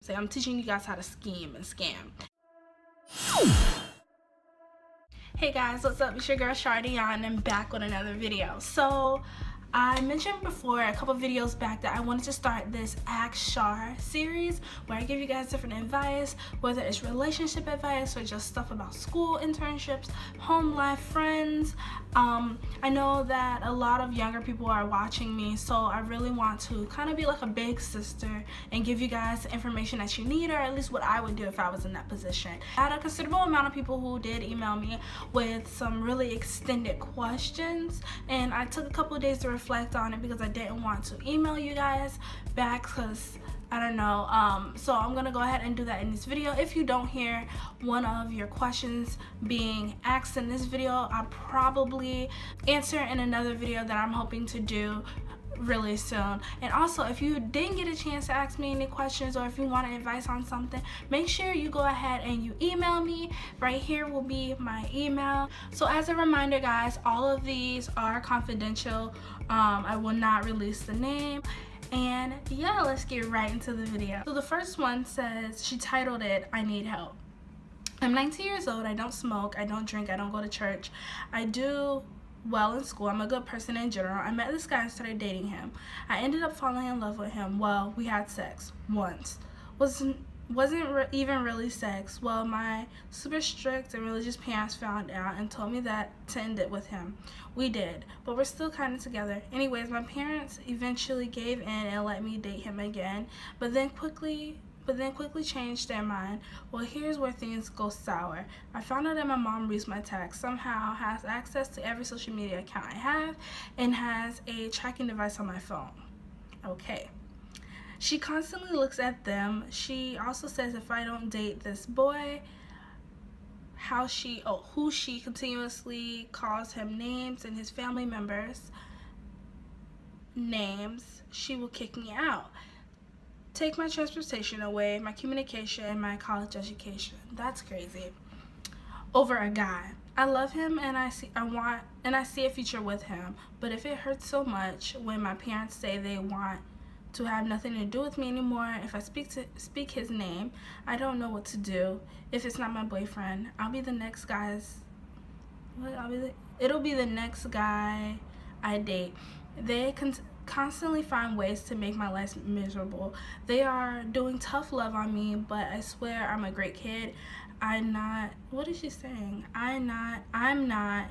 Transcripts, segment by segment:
So I'm teaching you guys how to scheme and scam. Hey guys, what's up? It's your girl Shardy, and I'm back with another video. So I mentioned before a couple videos back that I wanted to start this CHAR series where I give you guys different advice, whether it's relationship advice or just stuff about school, internships, home life, friends. I know that a lot of younger people are watching me, so I really want to kind of be like a big sister and give you guys the information that you need, or at least what I would do if I was in that position. I had a considerable amount of people who did email me with some really extended questions, and I took a couple of days to reflect on it because I didn't want to email you guys back because I don't know. So I'm gonna go ahead and do that in this video. If you don't hear one of your questions being asked in this video, I'll probably answer in another video that I'm hoping to do really soon. And also, if you didn't get a chance to ask me any questions, or if you want advice on something, make sure you go ahead and you email me. Right here will be my email. So as a reminder guys, all of these are confidential. I will not release the name. And yeah, let's get right into the video. So the first one says, she titled it, "I Need Help." I'm 19 years old. I don't smoke, I don't drink, I don't go to church. I do well in school. I'm a good person in general. I met this guy and started dating him. I ended up falling in love with him. Well, we had sex once. Wasn't even really sex. Well, my super strict and religious parents found out and told me that to end it with him. We did, but we're still kind of together. Anyways, my parents eventually gave in and let me date him again, but then quickly changed their mind. Well, here's where things go sour. I found out that my mom reads my texts, somehow has access to every social media account I have, and has a tracking device on my phone. Okay. She constantly looks at them. She also says if I don't date this boy, who she continuously calls him names and his family members names, she will kick me out. Take my transportation away, my communication, and my college education. That's crazy. Over a guy. I love him and I see a future with him. But if it hurts so much when my parents say they want to have nothing to do with me anymore, if I speak his name, I don't know what to do. If it's not my boyfriend, I'll be the next guy's. It'll be the next guy I date. They constantly find ways to make my life miserable. They are doing tough love on me, but I swear I'm a great kid. What is she saying? I'm not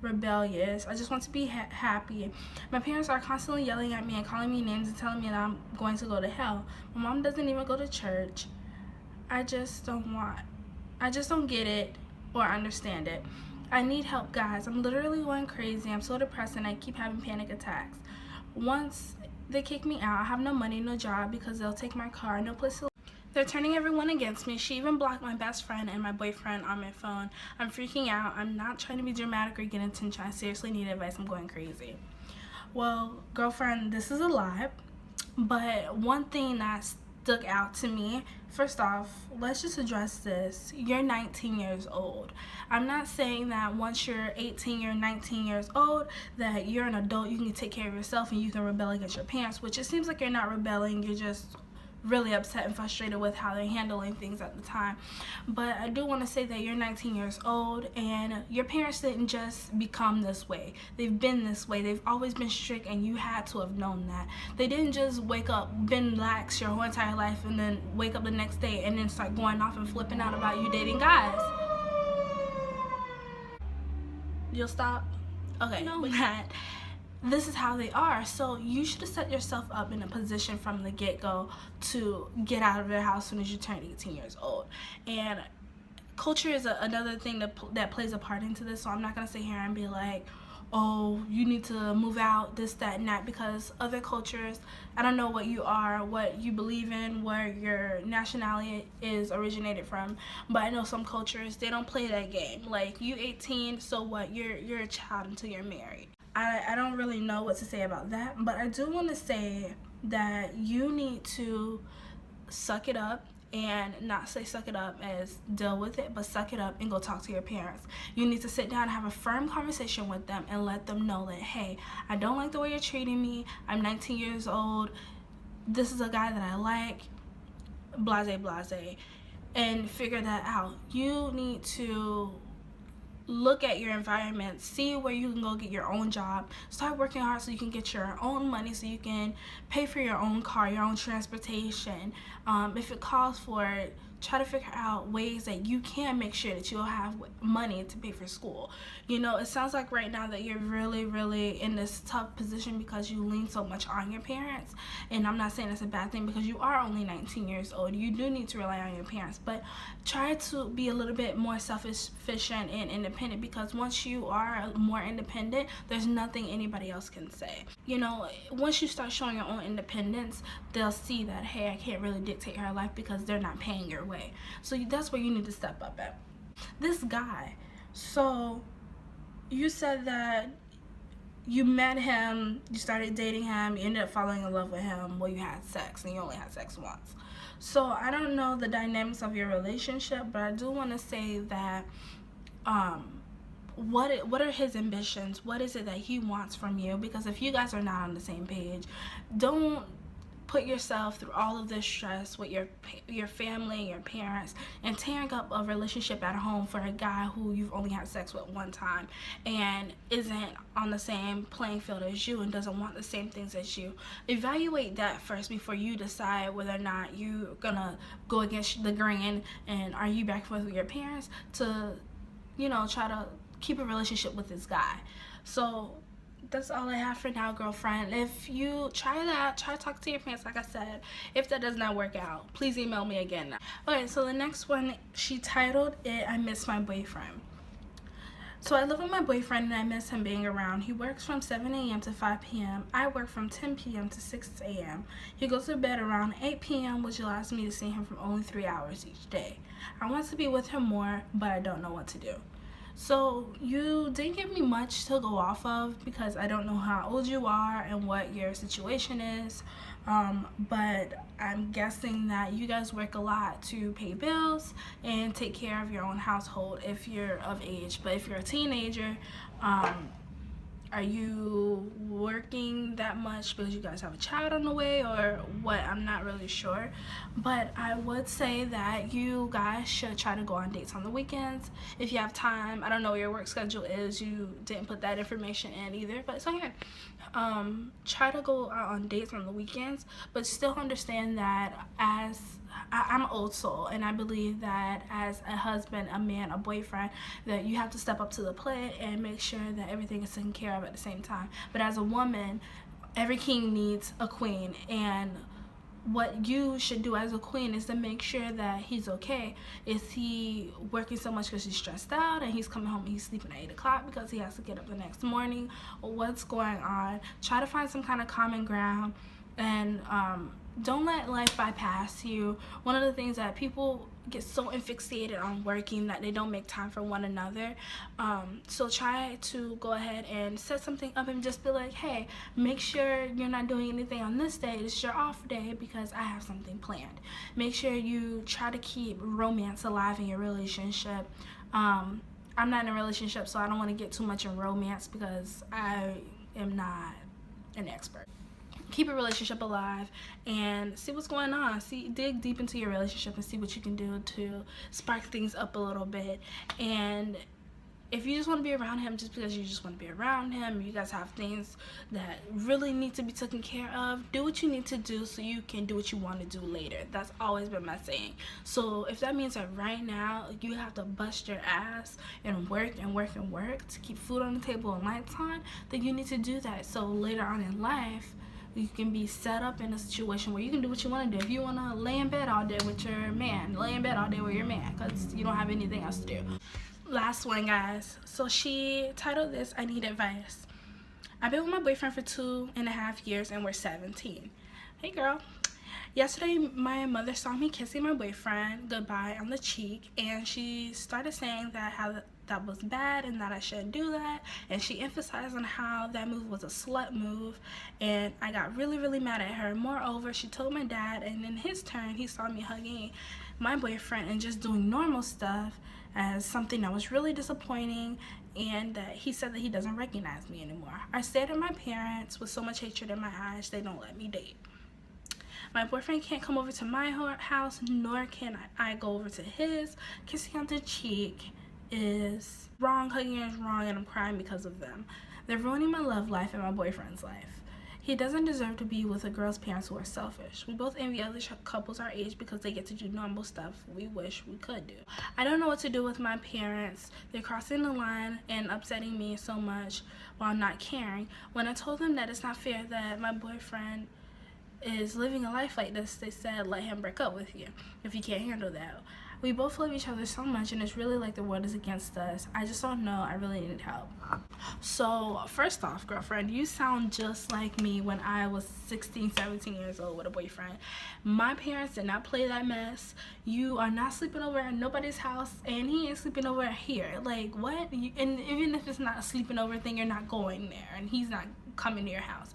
rebellious. I just want to be happy. My parents are constantly yelling at me and calling me names and telling me that I'm going to go to hell. My mom doesn't even go to church. I just don't get it or understand it. I need help, guys. I'm literally going crazy. I'm so depressed and I keep having panic attacks. Once they kick me out, I have no money, no job, because they'll take my car, no place to live. They're turning everyone against me. She even blocked my best friend and my boyfriend on my phone. I'm freaking out. I'm not trying to be dramatic or get attention. I seriously need advice. I'm going crazy. Well, girlfriend, this is a lot, but one thing that stuck out to me, first off, let's just address this. You're 19 years old. I'm not saying that once you're 18, you're 19 years old, that you're an adult, you can take care of yourself and you can rebel against your parents, which it seems like you're not rebelling, you're just really upset and frustrated with how they're handling things at the time. But I do want to say that you're 19 years old and your parents didn't just become this way. They've been this way. They've always been strict, and you had to have known that. They didn't just wake up, been lax your whole entire life, and then wake up the next day and then start going off and flipping out about you dating guys. You'll stop? Okay. No, not. This is how they are. So you should have set yourself up in a position from the get-go to get out of their house as soon as you turn 18 years old. And culture is another thing that plays a part into this. So I'm not going to sit here and be like, oh, you need to move out, this, that, and that, because other cultures, I don't know what you are, what you believe in, where your nationality is originated from, but I know some cultures, they don't play that game. Like, you 18, so what? You're a child until you're married. I don't really know what to say about that, but I do want to say that you need to suck it up, and not say suck it up as deal with it, but suck it up and go talk to your parents. You need to sit down and have a firm conversation with them and let them know that, hey, I don't like the way you're treating me. I'm 19 years old. This is a guy that I like. blase, and figure that out. You need to look at your environment, see where you can go get your own job, start working hard so you can get your own money, so you can pay for your own car, your own transportation. If it calls for it, try to figure out ways that you can make sure that you'll have money to pay for school. You know, it sounds like right now that you're really in this tough position because you lean so much on your parents, and I'm not saying it's a bad thing because you are only 19 years old. You do need to rely on your parents, but try to be a little bit more self-sufficient and independent, because once you are more independent, there's nothing anybody else can say. You know, once you start showing your own independence, they'll see that, hey, I can't really dictate her life because they're not paying your way. So that's where you need to step up at. This guy, so you said that you met him, you started dating him, you ended up falling in love with him, well, you had sex, and you only had sex once. So I don't know the dynamics of your relationship, but I do want to say that what are his ambitions? What is it that he wants from you? Because if you guys are not on the same page, don't put yourself through all of this stress with your family, your parents, and tearing up a relationship at home for a guy who you've only had sex with one time and isn't on the same playing field as you and doesn't want the same things as you. Evaluate that first before you decide whether or not you're gonna go against the grain and argue back and forth with your parents to, you know, try to keep a relationship with this guy. So that's all I have for now, girlfriend. If you try that, try to talk to your parents, like I said. If that does not work out, please email me again. Okay, so the next one, she titled it, I Miss My Boyfriend. So I live with my boyfriend and I miss him being around. He works from 7 a.m. to 5 p.m. I work from 10 p.m. to 6 a.m. He goes to bed around 8 p.m., which allows me to see him for only 3 hours each day. I want to be with him more, but I don't know what to do. So you didn't give me much to go off of because I don't know how old you are and what your situation is, but I'm guessing that you guys work a lot to pay bills and take care of your own household if you're of age. But if you're a teenager, are you working that much because you guys have a child on the way or what? I'm not really sure. But I would say that you guys should try to go on dates on the weekends if you have time. I don't know what your work schedule is. You didn't put that information in either, but it's okay. Try to go out on dates on the weekends, but still understand that as I'm an old soul, and I believe that as a husband, a man, a boyfriend, that you have to step up to the plate and make sure that everything is taken care of at the same time. But as a woman, every king needs a queen, and what you should do as a queen is to make sure that he's okay. Is he working so much because he's stressed out and he's coming home and he's sleeping at 8 o'clock because he has to get up the next morning? Or what's going on? Try to find some kind of common ground, and don't let life bypass you. One of the things that people get so asphyxiated on working that they don't make time for one another. So try to go ahead and set something up and just be like, hey, make sure you're not doing anything on this day. It's your off day because I have something planned. Make sure you try to keep romance alive in your relationship. I'm not in a relationship, so I don't want to get too much in romance because I am not an expert. Keep a relationship alive and see what's going on. Dig deep into your relationship and see what you can do to spark things up a little bit. And if you just want to be around him just because you just want to be around him, you guys have things that really need to be taken care of, do what you need to do so you can do what you want to do later. That's always been my saying. So if that means that right now you have to bust your ass and work to keep food on the table and lights on, then you need to do that so later on in life you can be set up in a situation where you can do what you want to do. If you want to lay in bed all day with your man, lay in bed all day with your man because you don't have anything else to do. Last one, guys. So she titled this, I Need Advice. I've been with my boyfriend for 2.5 years and we're 17. Hey girl. Yesterday my mother saw me kissing my boyfriend goodbye on the cheek, and she started saying that how that was bad and that I shouldn't do that, and she emphasized on how that move was a slut move, and I got really mad at her. Moreover, she told my dad, and in his turn he saw me hugging my boyfriend and just doing normal stuff as something that was really disappointing, and that he said that he doesn't recognize me anymore. I stayed at my parents with so much hatred in my eyes they don't let me date. My boyfriend can't come over to my house, nor can I go over to his. Kissing on the cheek is wrong, hugging is wrong, and I'm crying because of them. They're ruining my love life and my boyfriend's life. He doesn't deserve to be with a girl's parents who are selfish. We both envy other couples our age because they get to do normal stuff we wish we could do. I don't know what to do with my parents. They're crossing the line and upsetting me so much while not caring. When I told them that it's not fair that my boyfriend is living a life like this, they said let him break up with you if he can't handle that. We both love each other so much, and it's really like the world is against us. I just don't know. I really need help. So first off, girlfriend, you sound just like me when I was 16, 17 years old with a boyfriend. My parents did not play that mess. You are not sleeping over at nobody's house, and he ain't sleeping over here. Like, what? And even if it's not a sleeping over thing, you're not going there, and he's not coming to your house.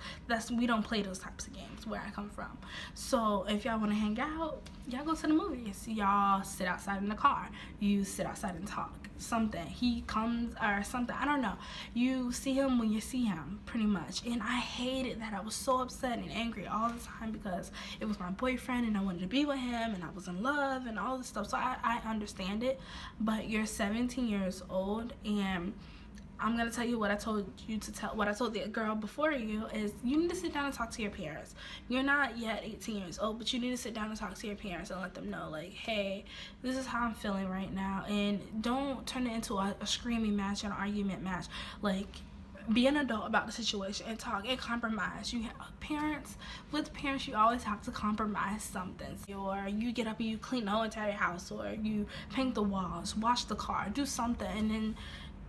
We don't play those types of games where I come from. So if y'all want to hang out, y'all go to the movies. Y'all sit outside in the car. You sit outside and talk. Something. He comes or something. I don't know. You see him when you see him, pretty much. And I hated that. I was so upset and angry all the time because it was my boyfriend and I wanted to be with him and I was in love and all this stuff. So I understand it. But you're 17 years old, and I'm gonna tell you what I told you to tell. What I told the girl before you is you need to sit down and talk to your parents. You're not yet 18 years old, but you need to sit down and talk to your parents and let them know, like, hey, this is how I'm feeling right now, and don't turn it into a screaming match, an argument match. Like, be an adult about the situation and talk and compromise. You have parents. With parents, you always have to compromise something. Or you get up and you clean the whole entire house, or you paint the walls, wash the car, do something, and then,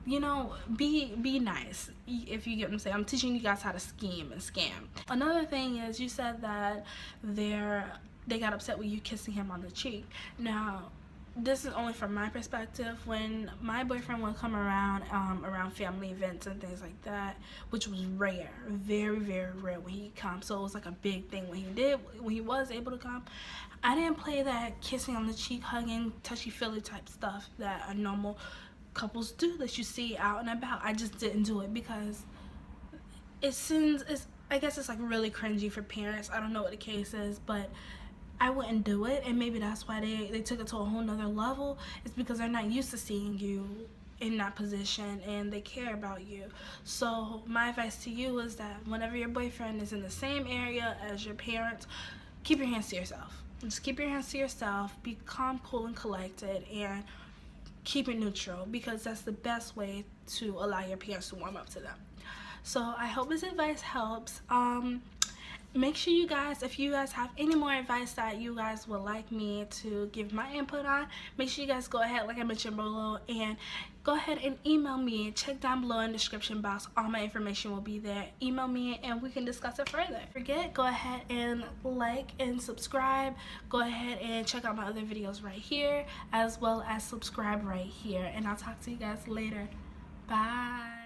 you know, be nice, if you get what I'm saying. I'm teaching you guys how to scheme and scam. Another thing is, you said that they got upset with you kissing him on the cheek. Now, this is only from my perspective. When my boyfriend would come around family events and things like that, which was rare, very, very rare when he comes. So it was like a big thing when he was able to come. I didn't play that kissing on the cheek, hugging, touchy-feely type stuff that a normal couples do that you see out and about. I just didn't do it because I guess it's like really cringy for parents. I don't know what the case is, but I wouldn't do it, and maybe that's why they took it to a whole nother level. It's because they're not used to seeing you in that position and they care about you. So my advice to you is that whenever your boyfriend is in the same area as your parents, keep your hands to yourself. Just keep your hands to yourself. Be calm, cool, and collected, and keep it neutral, because that's the best way to allow your parents to warm up to them. So I hope this advice helps. Make sure you guys, if you guys have any more advice that you guys would like me to give my input on, make sure you guys go ahead, like I mentioned below, and go ahead and email me. Check down below in the description box. All my information will be there. Email me and we can discuss it further. Don't forget, go ahead and like and subscribe. Go ahead and check out my other videos right here, as well as subscribe right here. And I'll talk to you guys later. Bye.